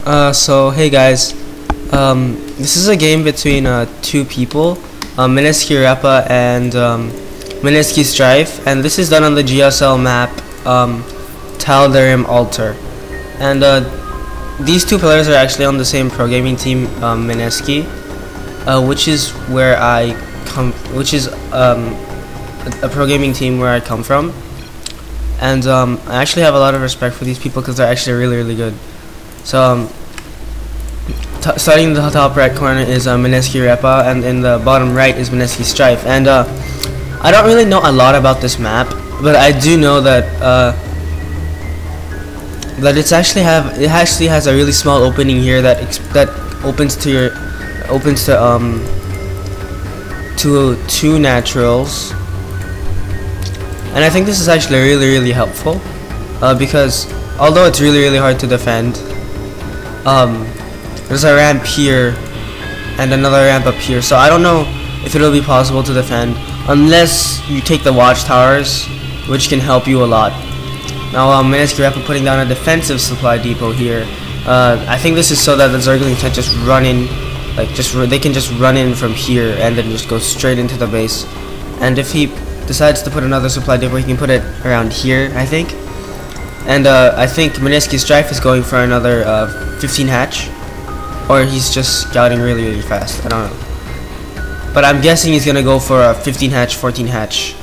So hey guys, this is a game between two people, Mskireppa and MskiStrife, and this is done on the GSL map Tal'Darim Altar. And these two players are actually on the same pro gaming team, Mineski, which is where I come, which is a pro gaming team where I come from. And I actually have a lot of respect for these people because they're actually really good. So starting in the top right corner is Mskireppa, and in the bottom right is MskiStrife. And I don't really know a lot about this map, but I do know that that it actually has a really small opening here that opens to two naturals. And I think this is actually really helpful because although it's really hard to defend, there's a ramp here and another ramp up here, so I don't know if it'll be possible to defend unless you take the watchtowers, which can help you a lot. Now Mskireppa putting down a defensive supply depot here. I think this is so that the Zerglings can just run in, they can just run in from here and then just go straight into the base. And if he decides to put another supply depot, he can put it around here, I think. And I think MskiStrife is going for another 15 hatch, or he's just scouting really fast. I don't know, but I'm guessing he's gonna go for a 15 hatch, 14 hatch,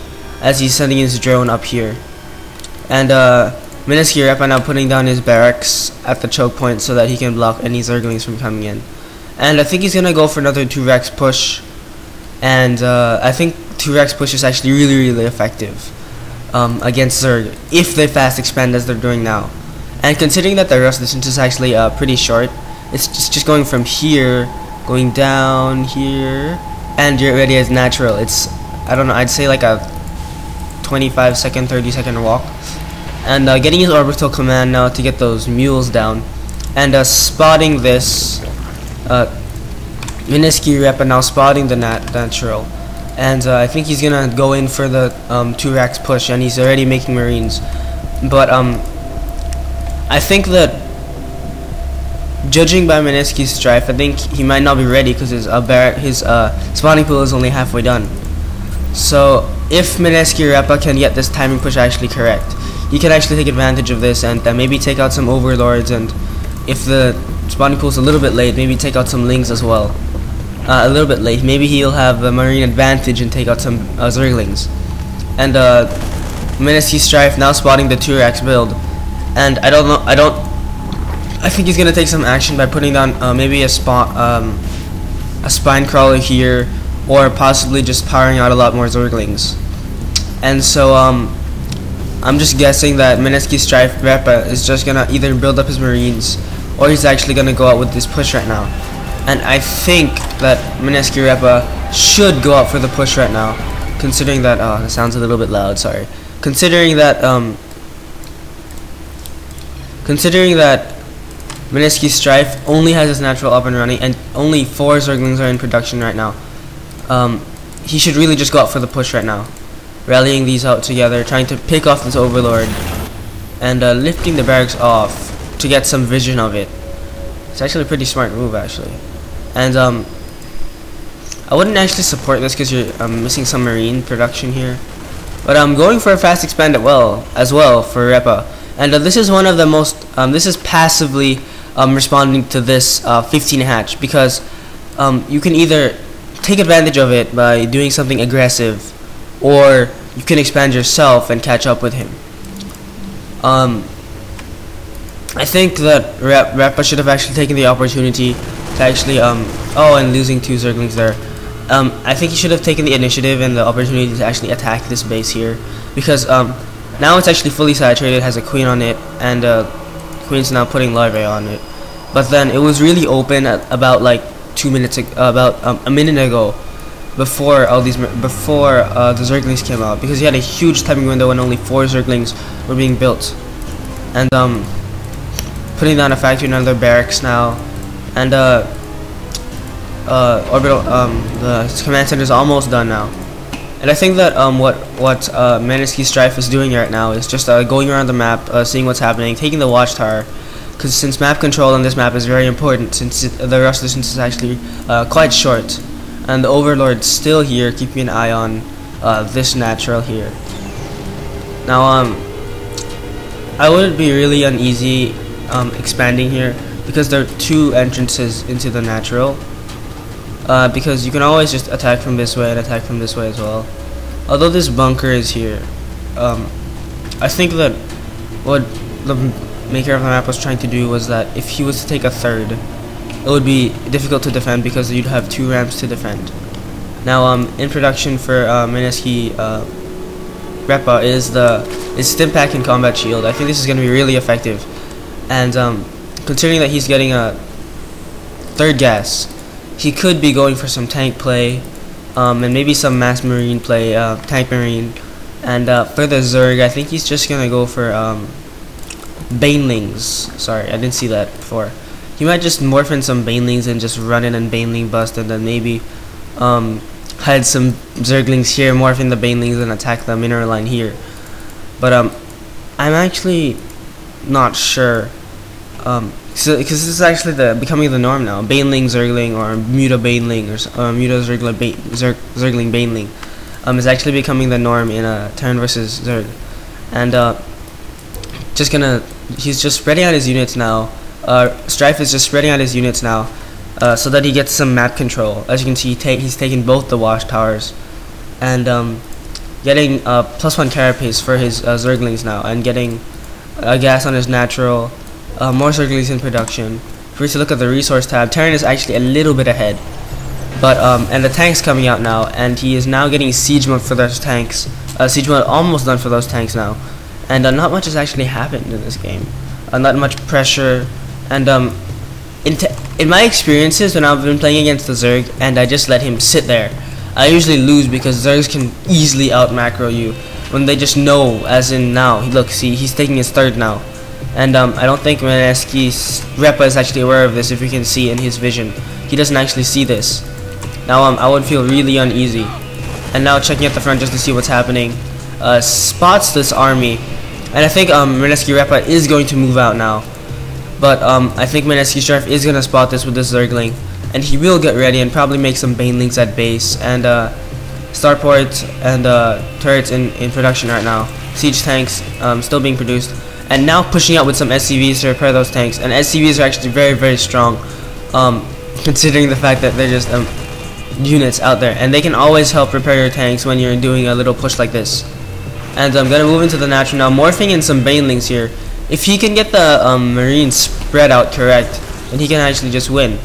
as he's sending his drone up here. And Mskireppa now putting down his barracks at the choke point so that he can block any Zerglings from coming in. And I think he's gonna go for another 2-Rex push, and I think 2-Rex push is actually really effective against Zerg if they fast expand as they're doing now. And considering that the rest distance is actually pretty short, it's just going from here, going down here, and you're ready as natural. It's, I don't know, I'd say like a 25-second, 30-second walk. And getting his orbital command now to get those mules down, and spotting this, Mskireppa now spotting the natural. And I think he's gonna go in for the 2-Rex push, and he's already making Marines. But I think that, judging by MskiStrife, I think he might not be ready because his spawning pool is only halfway done. So if Mskireppa can get this timing push actually correct, he can actually take advantage of this and maybe take out some overlords, and if the spawning pool is a little bit late, maybe take out some lings as well. A little bit late, maybe he'll have a marine advantage and take out some Zerglings. And MskiStrife now spotting the 2-Rex build, and I don't know, I think he's gonna take some action by putting down maybe a spine crawler here, or possibly just powering out a lot more Zerglings. And so I'm just guessing that MskiStrife is just gonna either build up his Marines, or he's actually gonna go out with this push right now. And I think that Mskireppa should go out for the push right now, considering that, it sounds a little bit loud, sorry. Considering that MskiStrife only has his natural up and running, and only 4 Zerglings are in production right now, he should really just go out for the push right now, rallying these out together, trying to pick off this overlord, and lifting the barracks off to get some vision of it. It's actually a pretty smart move, actually. And I wouldn't actually support this because you're missing some marine production here, but I'm going for a fast expand as well for Reppa. And this is one of the most this is passively responding to this 15 hatch, because you can either take advantage of it by doing something aggressive, or you can expand yourself and catch up with him. I think that Reppa should have actually taken the opportunity to actually oh, and losing 2 Zerglings there. I think he should have taken the initiative and the opportunity to actually attack this base here, because now it's actually fully saturated, has a queen on it, and queen's now putting larvae on it. But then it was really open at about like 2 minutes, about a minute ago, before the Zerglings came out, because he had a huge timing window when only 4 Zerglings were being built. And putting down a factory in another barracks now, and orbital the command center is almost done now. And I think that what MskiStrife is doing right now is just going around the map, seeing what's happening, taking the watchtower, because since map control on this map is very important, since the rush distance is actually quite short, and the Overlord's still here, keeping an eye on this natural here. Now I would be really uneasy expanding here, because there are 2 entrances into the natural, because you can always just attack from this way and attack from this way as well. Although this bunker is here, I think that what the maker of the map was trying to do was that if he was to take a third, it would be difficult to defend because you'd have 2 ramps to defend. Now in production for Mskireppa is Stim Pack and Combat Shield. I think this is going to be really effective, and considering that he's getting a 3rd gas, he could be going for some tank play, and maybe some mass marine play, tank marine, and for the Zerg I think he's just gonna go for Banelings. Sorry, I didn't see that before. He might just morph in some Banelings and just run in and Baneling bust, and then maybe hide some Zerglings here, morph in the Banelings and attack the mineral line here. But I'm actually not sure, because this is actually becoming the norm now. Baneling Zergling, or Muta Baneling, or Muta Zergling Baneling is actually becoming the norm in Terran versus Zerg, and he's just spreading out his units now. Strife is just spreading out his units now, so that he gets some map control. As you can see, he's taking both the watchtowers, and getting +1 carapace for his Zerglings now, and getting gas on his natural. More Zerglings in production. If we to look at the resource tab, Terran is actually a little bit ahead, but and the tank's coming out now, and he is now getting siege mode for those tanks. Siege mode almost done for those tanks now, and not much has actually happened in this game. Not much pressure, and in my experiences when I've been playing against the Zerg and I just let him sit there, I usually lose because Zergs can easily out macro you when they just know. As in now, look, see, he's taking his 3rd now. And I don't think Mskireppa is actually aware of this. If you can see in his vision, he doesn't actually see this. Now I would feel really uneasy. And now checking at the front just to see what's happening, spots this army, and I think Mskireppa is going to move out now. But I think MskiStrife is going to spot this with this Zergling, and he will get ready and probably make some Banelings at base, and starports and turrets in production right now. Siege tanks still being produced, and now pushing out with some SCVs to repair those tanks. And SCVs are actually very, very strong, considering the fact that they're just units out there, and they can always help repair your tanks when you're doing a little push like this. And I'm gonna move into the natural now, morphing in some Banelings here. If he can get the marine spread out correct, then he can actually just win.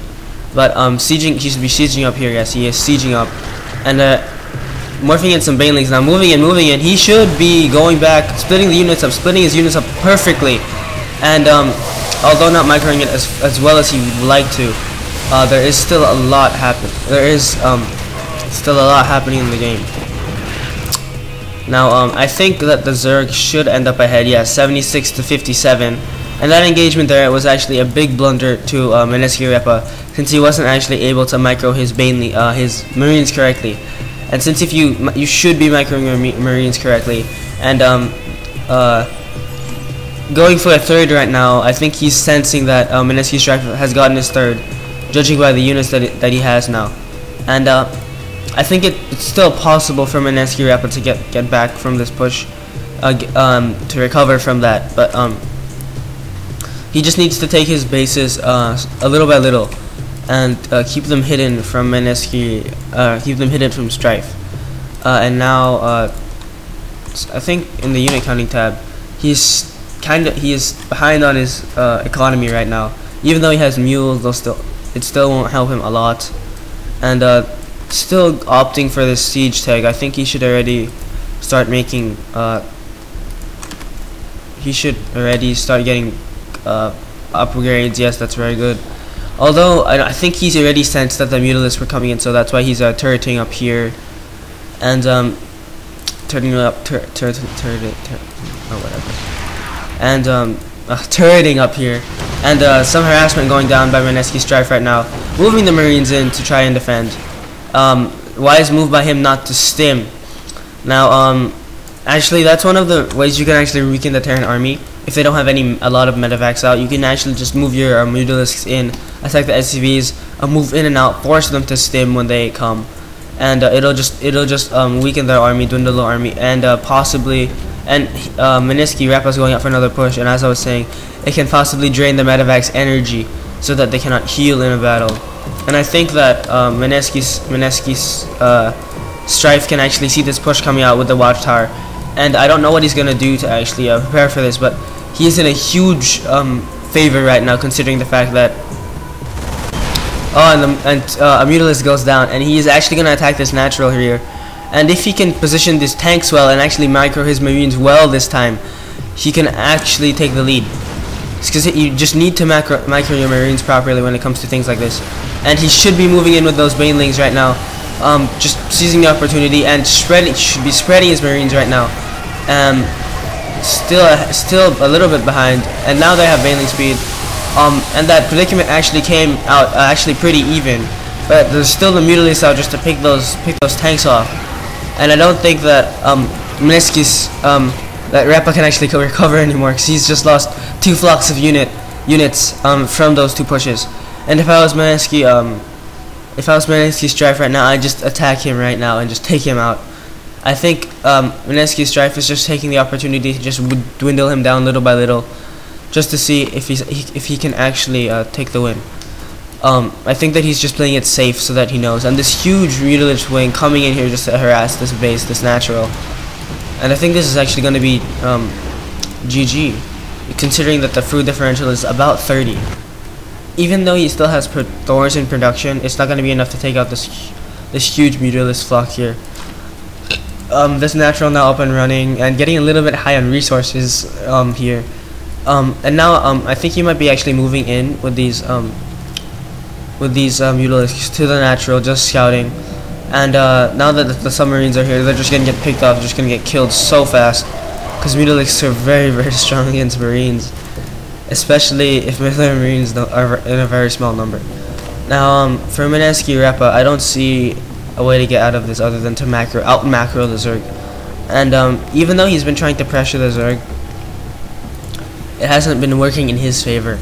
But sieging, he should be sieging up here. Yes, he is sieging up, and morphing in some Banelings now, moving in. He should be going back, splitting his units up perfectly, and although not microing it as well as he would like to, there is still a lot happening. There is still a lot happening in the game. Now I think that the Zerg should end up ahead. Yeah, 76 to 57, and that engagement there was actually a big blunder to Mskireppa, since he wasn't actually able to micro his his Marines correctly. And since if you should be microing your Marines correctly, and going for a 3rd right now, I think he's sensing that MskiStrife has gotten his 3rd, judging by the units that he has now. And I think it's still possible for Mskireppa to get back from this push, to recover from that. But he just needs to take his bases a little by little, and keep them hidden from keep them hidden from Strife. And now I think in the unit counting tab, he is behind on his economy right now. Even though he has mules, it still won't help him a lot. And still opting for this siege tag. I think he should already start making. He should already start getting upgrades. Yes, that's very good. Although I think he's already sensed that the mutalisks were coming in, so that's why he's turreting up here, and turreting up here, and some harassment going down by MskiStrife right now, moving the Marines in to try and defend. Wise move by him not to stim. Now actually that's one of the ways you can actually weaken the Terran army. if they don't have a lot of medivacs out, you can actually just move your Mutalisks in, attack the SCVs, move in and out, force them to stim when they come, and it'll just weaken their army, dwindle the army, and possibly, and Mskireppa's going out for another push, and as I was saying, it can possibly drain the medevac's energy so that they cannot heal in a battle. And I think that Mineski's Strife can actually see this push coming out with the watchtower, and I don't know what he's gonna do to actually prepare for this, but he's in a huge favor right now, considering the fact that a Mutalisk goes down, and he is actually gonna attack this natural here. And if he can position these tanks well and actually micro his Marines well this time, he can actually take the lead. Because you just need to micro your Marines properly when it comes to things like this. And he should be moving in with those Banelings right now, just seizing the opportunity and should be spreading his Marines right now. Still a little bit behind, and now they have Baneling speed. And that predicament actually came out actually pretty even, but there's still the Mutalisks out just to pick those tanks off. And I don't think that that Reppa can actually recover anymore, because he's just lost 2 flocks of units from those 2 pushes. And if I was MskiStrife right now, I'd just attack him right now and just take him out. I think MskiStrife is just taking the opportunity to just dwindle him down little by little, just to see if he can actually take the win. I think that he's just playing it safe so that he knows. And this huge Mutalist wing coming in here just to harass this base, this natural. And I think this is actually going to be GG, considering that the food differential is about 30. Even though he still has Thors in production, it's not going to be enough to take out this huge Mutalist flock here. This natural now up and running and getting a little bit high on resources here. And now I think he might be actually moving in with these Mutalisks to the natural, just scouting. And now that the submarines are here, they're just gonna get picked off, they're just gonna get killed so fast, because Mutalisks are very, very strong against Marines, especially if their Marines are in a very small number. Now for Mskireppa, I don't see a way to get out of this other than to out macro the Zerg. And even though he's been trying to pressure the Zerg, it hasn't been working in his favor.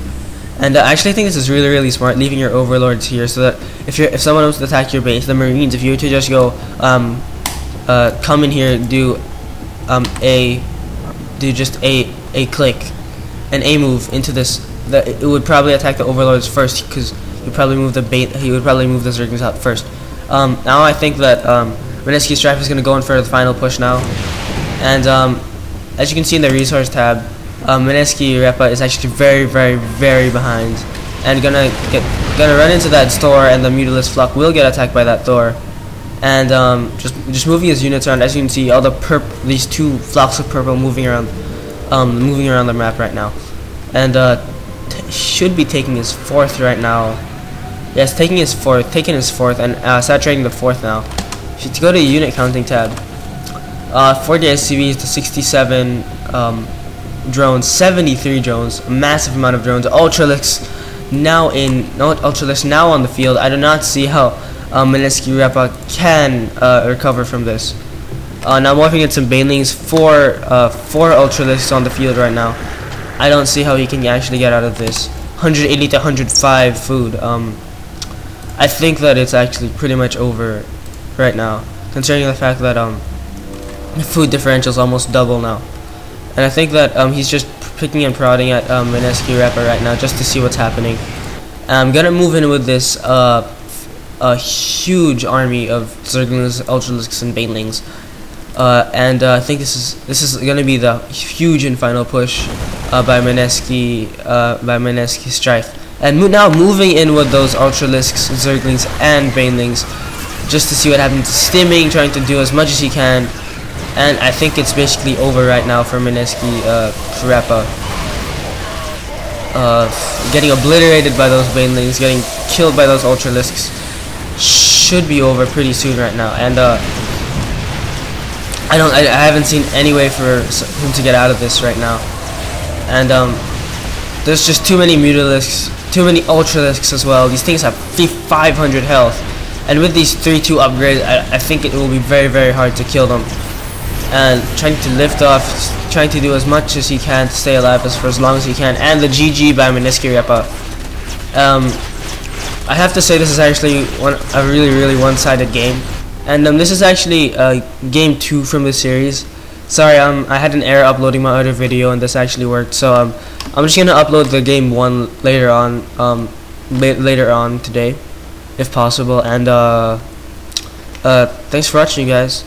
And I actually think this is really, really smart, leaving your overlords here, so that if someone wants to attack your base, the Marines, if you were to just go come in here, do just a click, an A move into this, it would probably attack the overlords first, because he would probably move the Zerglings out first. Now I think that MskiStrife is going to go in for the final push now, and as you can see in the resource tab, Mskireppa is actually very, very, very behind, and gonna run into that Thor, and the Mutalist flock will get attacked by that Thor. And just moving his units around, as you can see, all these 2 flocks of purple moving around the map right now, and should be taking his 4th right now. Yes, taking his 4th, and saturating the 4th now. Should go to the unit counting tab. 40 SCVs to 67 drones, 73 drones, a massive amount of drones. Ultralisks now on the field. I do not see how Mskireppa can recover from this. Now morphing in some Banelings, 4 Ultralisks on the field right now. I don't see how he can actually get out of this. 180 to 105 food. I think that it's actually pretty much over right now, considering the fact that the food differential is almost double now. And I think that he's just picking and prodding at Mskireppa right now just to see what's happening. I'm gonna move in with this a huge army of Zerglings, Ultralisks, and Banelings, and I think this is gonna be the huge and final push by MskiStrife. And now moving in with those Ultralisks, Zerglings, and Banelings, just to see what happens. Stimming, trying to do as much as he can. And I think it's basically over right now for Mskireppa. Getting obliterated by those Banelings, getting killed by those Ultralisks. Should be over pretty soon right now. And I haven't seen any way for him to get out of this right now. And there's just too many Mutalisks, too many Ultralisks as well. These things have 500 health. And with these 3-2 upgrades, I think it will be very, very hard to kill them. and trying to lift off, trying to do as much as he can to stay alive for as long as he can. And the GG by Mskireppa. I have to say this is actually a really one-sided game, and this is actually game 2 from the series. Sorry, I had an error uploading my other video, and this actually worked. So I'm just gonna upload the game 1 later on today, if possible. And thanks for watching, you guys.